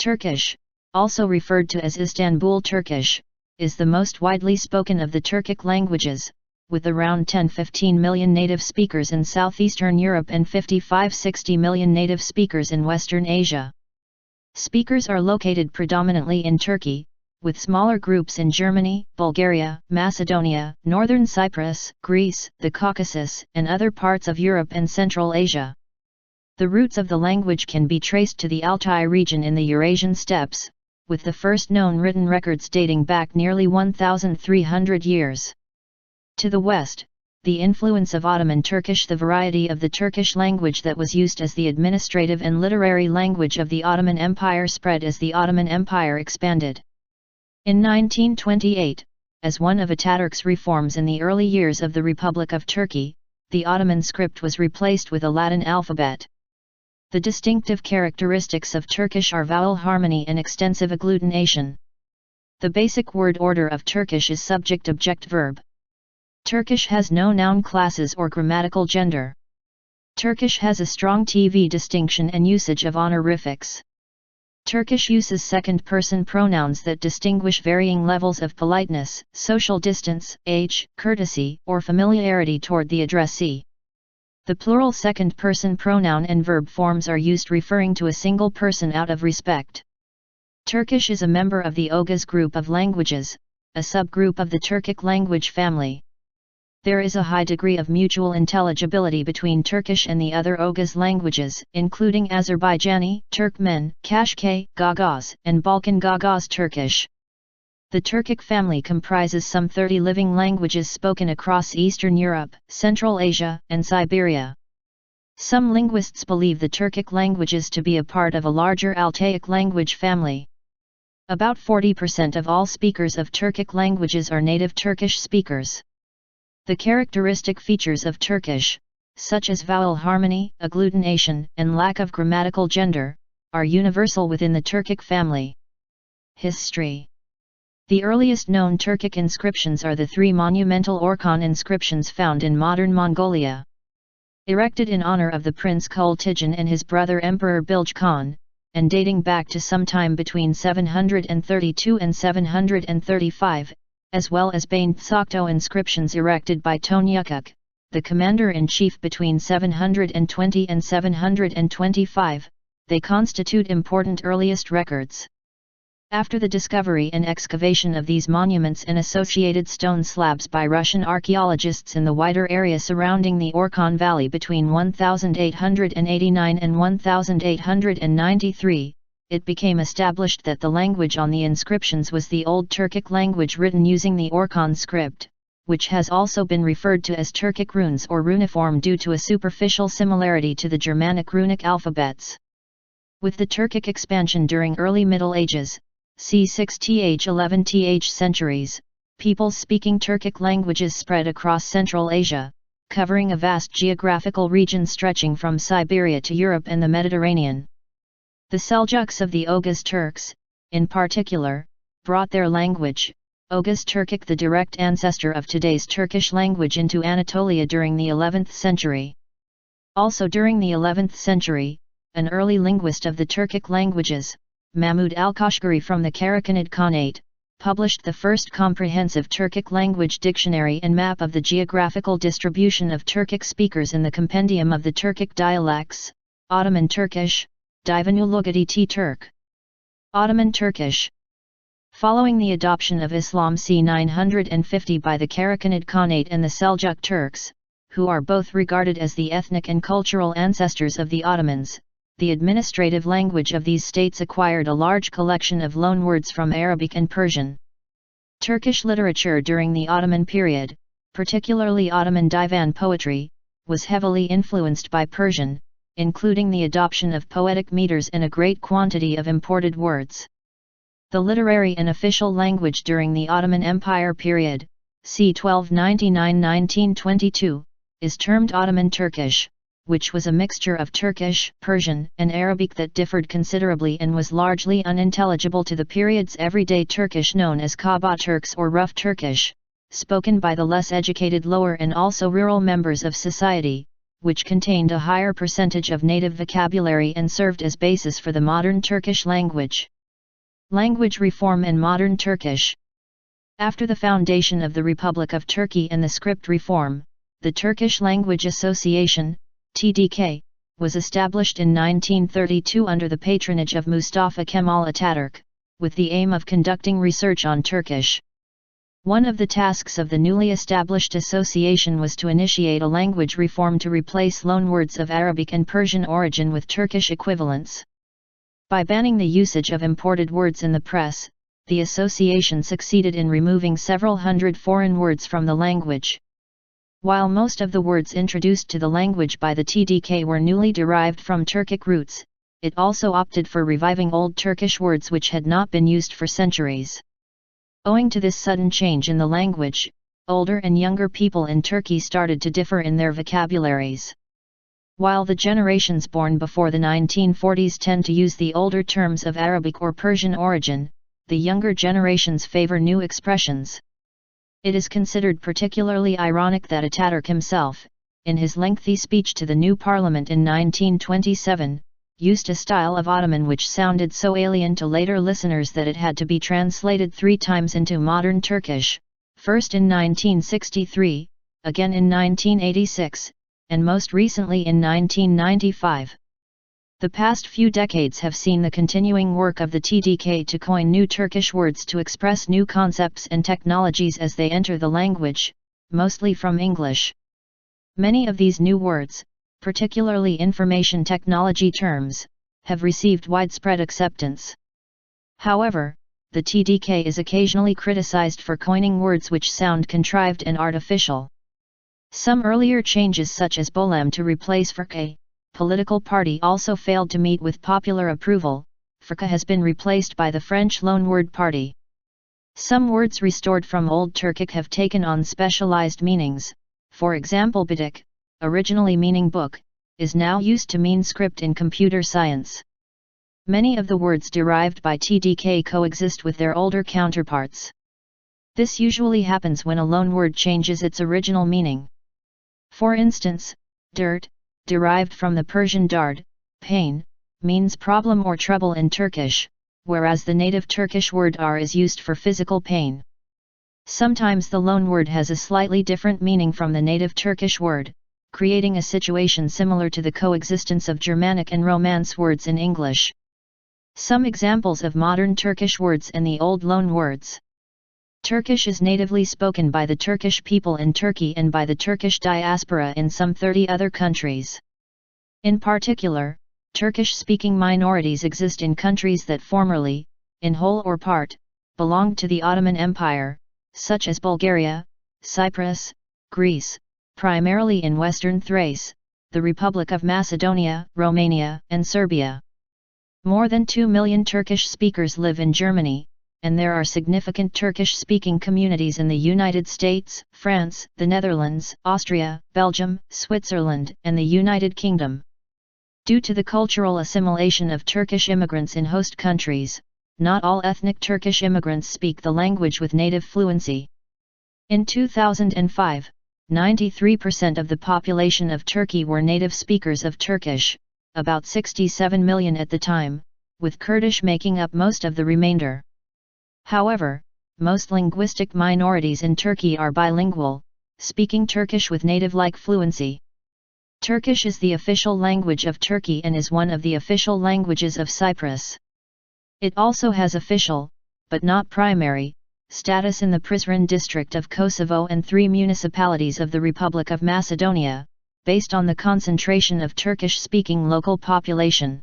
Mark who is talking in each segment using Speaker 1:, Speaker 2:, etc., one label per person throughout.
Speaker 1: Turkish, also referred to as Istanbul Turkish, is the most widely spoken of the Turkic languages, with around 10–15 million native speakers in southeastern Europe and 55–60 million native speakers in Western Asia. Speakers are located predominantly in Turkey, with smaller groups in Germany, Bulgaria, Macedonia, northern Cyprus, Greece, the Caucasus, and other parts of Europe and Central Asia. The roots of the language can be traced to the Altay region in the Eurasian steppes, with the first known written records dating back nearly 1,300 years. To the west, the influence of Ottoman Turkish, the variety of the Turkish language that was used as the administrative and literary language of the Ottoman Empire, spread as the Ottoman Empire expanded. In 1928, as one of Atatürk's reforms in the early years of the Republic of Turkey, the Ottoman script was replaced with a Latin alphabet. The distinctive characteristics of Turkish are vowel harmony and extensive agglutination. The basic word order of Turkish is subject-object-verb. Turkish has no noun classes or grammatical gender. Turkish has a strong TV distinction and usage of honorifics. Turkish uses second-person pronouns that distinguish varying levels of politeness, social distance, age, courtesy, or familiarity toward the addressee. The plural second-person pronoun and verb forms are used referring to a single person out of respect. Turkish is a member of the Oghuz group of languages, a subgroup of the Turkic language family. There is a high degree of mutual intelligibility between Turkish and the other Oghuz languages, including Azerbaijani, Turkmen, Kashkai, Gagauz, and Balkan Gagauz Turkish. The Turkic family comprises some 30 living languages spoken across Eastern Europe, Central Asia, and Siberia. Some linguists believe the Turkic languages to be a part of a larger Altaic language family. About 40% of all speakers of Turkic languages are native Turkish speakers. The characteristic features of Turkish, such as vowel harmony, agglutination, and lack of grammatical gender, are universal within the Turkic family. History. The earliest known Turkic inscriptions are the three monumental Orkhon inscriptions found in modern Mongolia. Erected in honor of the Prince Kultijan and his brother Emperor Bilge Khan, and dating back to sometime between 732 and 735, as well as Bane Tsokto inscriptions erected by Tonyukuk, the commander-in-chief between 720 and 725, they constitute important earliest records. After the discovery and excavation of these monuments and associated stone slabs by Russian archaeologists in the wider area surrounding the Orkhon Valley between 1889 and 1893, it became established that the language on the inscriptions was the Old Turkic language written using the Orkhon script, which has also been referred to as Turkic runes or runiform due to a superficial similarity to the Germanic runic alphabets. With the Turkic expansion during early Middle Ages, c. 6th–11th centuries, peoples speaking Turkic languages spread across Central Asia, covering a vast geographical region stretching from Siberia to Europe and the Mediterranean. The Seljuks of the Oghuz Turks, in particular, brought their language, Oghuz Turkic, the direct ancestor of today's Turkish language, into Anatolia during the 11th century. Also during the 11th century, an early linguist of the Turkic languages, Mahmud al-Kashgari from the Karakanid Khanate, published the first comprehensive Turkic language dictionary and map of the geographical distribution of Turkic speakers in the Compendium of the Turkic Dialects, Ottoman Turkish, Divanu Lugati Turk. Ottoman Turkish. Following the adoption of Islam c. 950 by the Karakanid Khanate and the Seljuk Turks, who are both regarded as the ethnic and cultural ancestors of the Ottomans, the administrative language of these states acquired a large collection of loanwords from Arabic and Persian. Turkish literature during the Ottoman period, particularly Ottoman divan poetry, was heavily influenced by Persian, including the adoption of poetic meters and a great quantity of imported words. The literary and official language during the Ottoman Empire period, c. 1299–1922, is termed Ottoman Turkish, which was a mixture of Turkish, Persian, and Arabic that differed considerably and was largely unintelligible to the period's everyday Turkish known as Kaba Turks or Rough Turkish, spoken by the less educated lower and also rural members of society, which contained a higher percentage of native vocabulary and served as basis for the modern Turkish language. Language reform and modern Turkish. After the foundation of the Republic of Turkey and the script reform, the Turkish Language Association, TDK, was established in 1932 under the patronage of Mustafa Kemal Atatürk, with the aim of conducting research on Turkish. One of the tasks of the newly established association was to initiate a language reform to replace loanwords of Arabic and Persian origin with Turkish equivalents. By banning the usage of imported words in the press, the association succeeded in removing several hundred foreign words from the language. While most of the words introduced to the language by the TDK were newly derived from Turkic roots, it also opted for reviving old Turkish words which had not been used for centuries. Owing to this sudden change in the language, older and younger people in Turkey started to differ in their vocabularies. While the generations born before the 1940s tend to use the older terms of Arabic or Persian origin, the younger generations favor new expressions. It is considered particularly ironic that Atatürk himself, in his lengthy speech to the new parliament in 1927, used a style of Ottoman which sounded so alien to later listeners that it had to be translated 3 times into modern Turkish, first in 1963, again in 1986, and most recently in 1995. The past few decades have seen the continuing work of the TDK to coin new Turkish words to express new concepts and technologies as they enter the language, mostly from English. Many of these new words, particularly information technology terms, have received widespread acceptance. However, the TDK is occasionally criticized for coining words which sound contrived and artificial. Some earlier changes such as bolem to replace Fırka, political party also failed to meet with popular approval. Fırka has been replaced by the French loanword party. Some words restored from Old Turkic have taken on specialized meanings, for example bitik, originally meaning book, is now used to mean script in computer science. Many of the words derived by TDK coexist with their older counterparts. This usually happens when a loanword changes its original meaning. For instance, dirt, derived from the Persian dard, pain, means problem or trouble in Turkish, whereas the native Turkish word ar is used for physical pain. Sometimes the loanword has a slightly different meaning from the native Turkish word, creating a situation similar to the coexistence of Germanic and Romance words in English. Some examples of modern Turkish words and the old loan words. Turkish is natively spoken by the Turkish people in Turkey and by the Turkish diaspora in some 30 other countries. In particular, Turkish-speaking minorities exist in countries that formerly, in whole or part, belonged to the Ottoman Empire, such as Bulgaria, Cyprus, Greece, primarily in Western Thrace, the Republic of Macedonia, Romania, and Serbia. More than 2 million Turkish speakers live in Germany, and there are significant Turkish-speaking communities in the United States, France, the Netherlands, Austria, Belgium, Switzerland, and the United Kingdom. Due to the cultural assimilation of Turkish immigrants in host countries, not all ethnic Turkish immigrants speak the language with native fluency. In 2005, 93% of the population of Turkey were native speakers of Turkish, about 67 million at the time, with Kurdish making up most of the remainder. However, most linguistic minorities in Turkey are bilingual, speaking Turkish with native-like fluency. Turkish is the official language of Turkey and is one of the official languages of Cyprus. It also has official, but not primary, status in the Prizren district of Kosovo and 3 municipalities of the Republic of Macedonia, based on the concentration of Turkish-speaking local population.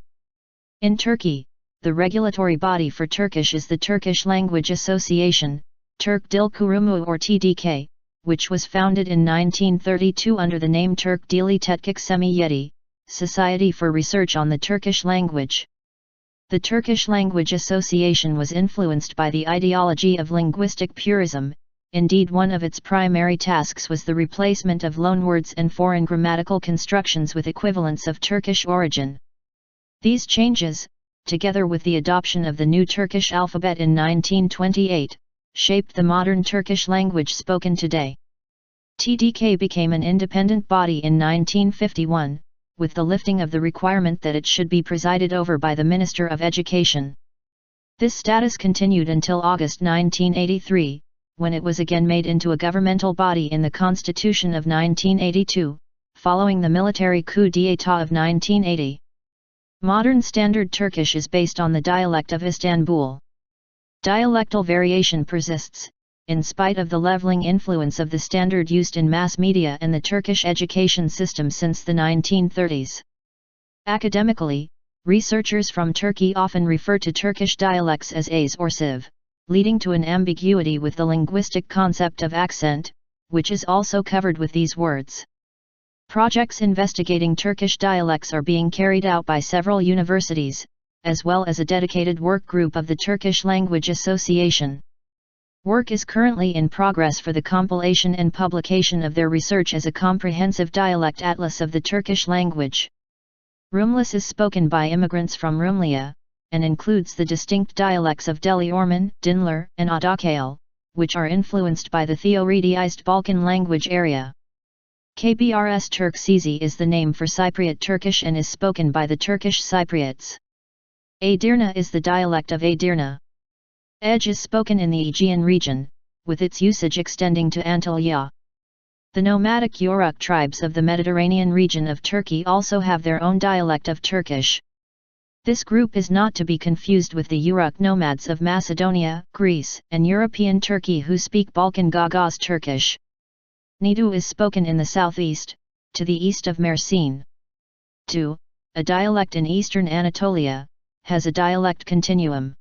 Speaker 1: In Turkey, the regulatory body for Turkish is the Turkish Language Association, Türk Dil Kurumu or TDK, which was founded in 1932 under the name Türk Dili Tetkik Semiyeti, Society for Research on the Turkish Language. The Turkish Language Association was influenced by the ideology of linguistic purism. Indeed, one of its primary tasks was the replacement of loanwords and foreign grammatical constructions with equivalents of Turkish origin. These changes, together with the adoption of the new Turkish alphabet in 1928, shaped the modern Turkish language spoken today. TDK became an independent body in 1951, with the lifting of the requirement that it should be presided over by the Minister of Education. This status continued until August 1983, when it was again made into a governmental body in the Constitution of 1982, following the military coup d'état of 1980. Modern Standard Turkish is based on the dialect of Istanbul. Dialectal variation persists, in spite of the leveling influence of the standard used in mass media and the Turkish education system since the 1930s. Academically, researchers from Turkey often refer to Turkish dialects as A's or Siv, leading to an ambiguity with the linguistic concept of accent, which is also covered with these words. Projects investigating Turkish dialects are being carried out by several universities, as well as a dedicated work group of the Turkish Language Association. Work is currently in progress for the compilation and publication of their research as a comprehensive dialect atlas of the Turkish language. Rumlis is spoken by immigrants from Rumeliya, and includes the distinct dialects of Deli Orman, Dinler, and Adakale, which are influenced by the Theoredized Balkan language area. Kbrs Turksizi is the name for Cypriot Turkish and is spoken by the Turkish Cypriots. Edirne is the dialect of Edirne. Ege is spoken in the Aegean region, with its usage extending to Antalya. The nomadic Yoruba tribes of the Mediterranean region of Turkey also have their own dialect of Turkish. This group is not to be confused with the Yoruba nomads of Macedonia, Greece, and European Turkey who speak Balkan Caucasus Turkish. Nidu is spoken in the southeast, to the east of Mersin. Tu, a dialect in eastern Anatolia, has a dialect continuum.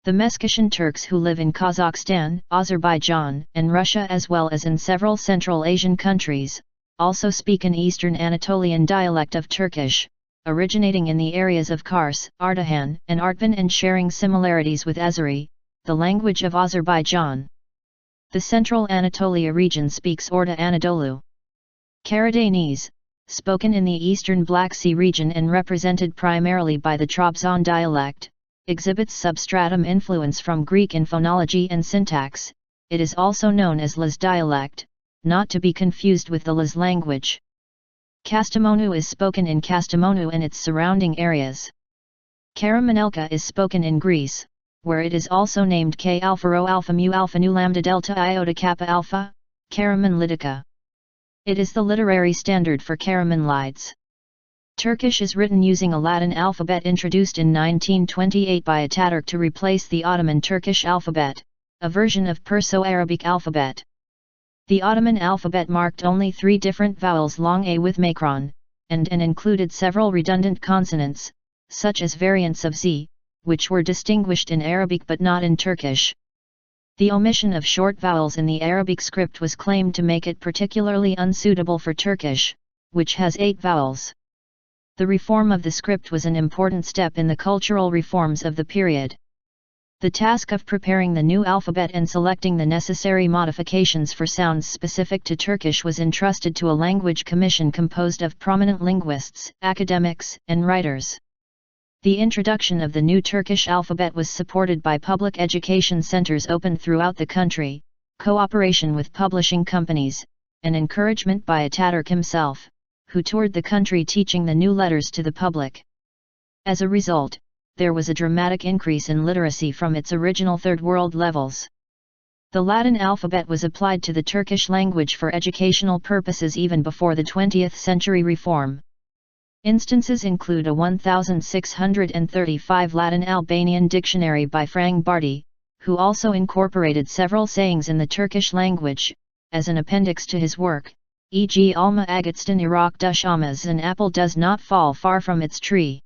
Speaker 1: The Meskhetian Turks who live in Kazakhstan, Azerbaijan, and Russia as well as in several Central Asian countries, also speak an Eastern Anatolian dialect of Turkish, originating in the areas of Kars, Ardahan, and Artvan and sharing similarities with Azeri, the language of Azerbaijan. The Central Anatolia region speaks Orta Anadolu. Karadenese, spoken in the eastern Black Sea region and represented primarily by the Trabzon dialect, exhibits substratum influence from Greek in phonology and syntax. It is also known as Laz dialect, not to be confused with the Laz language. Kastamonu is spoken in Kastamonu and its surrounding areas. Karamanelka is spoken in Greece, where it is also named K alpha rho alpha mu alpha nu lambda delta iota kappa alpha, Karaman Lidica. It is the literary standard for Karaman Lides. Turkish is written using a Latin alphabet introduced in 1928 by Atatürk to replace the Ottoman Turkish alphabet, a version of Perso-Arabic alphabet. The Ottoman alphabet marked only 3 different vowels long a with macron, and included several redundant consonants, such as variants of z, which were distinguished in Arabic but not in Turkish. The omission of short vowels in the Arabic script was claimed to make it particularly unsuitable for Turkish, which has 8 vowels. The reform of the script was an important step in the cultural reforms of the period. The task of preparing the new alphabet and selecting the necessary modifications for sounds specific to Turkish was entrusted to a language commission composed of prominent linguists, academics, and writers. The introduction of the new Turkish alphabet was supported by public education centers opened throughout the country, cooperation with publishing companies, and encouragement by Atatürk himself, who toured the country teaching the new letters to the public. As a result, there was a dramatic increase in literacy from its original Third World levels. The Latin alphabet was applied to the Turkish language for educational purposes even before the 20th century reform. Instances include a 1635 Latin Albanian dictionary by Frang Bardi, who also incorporated several sayings in the Turkish language, as an appendix to his work, e.g. Alma Agatstan Iraq Dush Amas an apple does not fall far from its tree.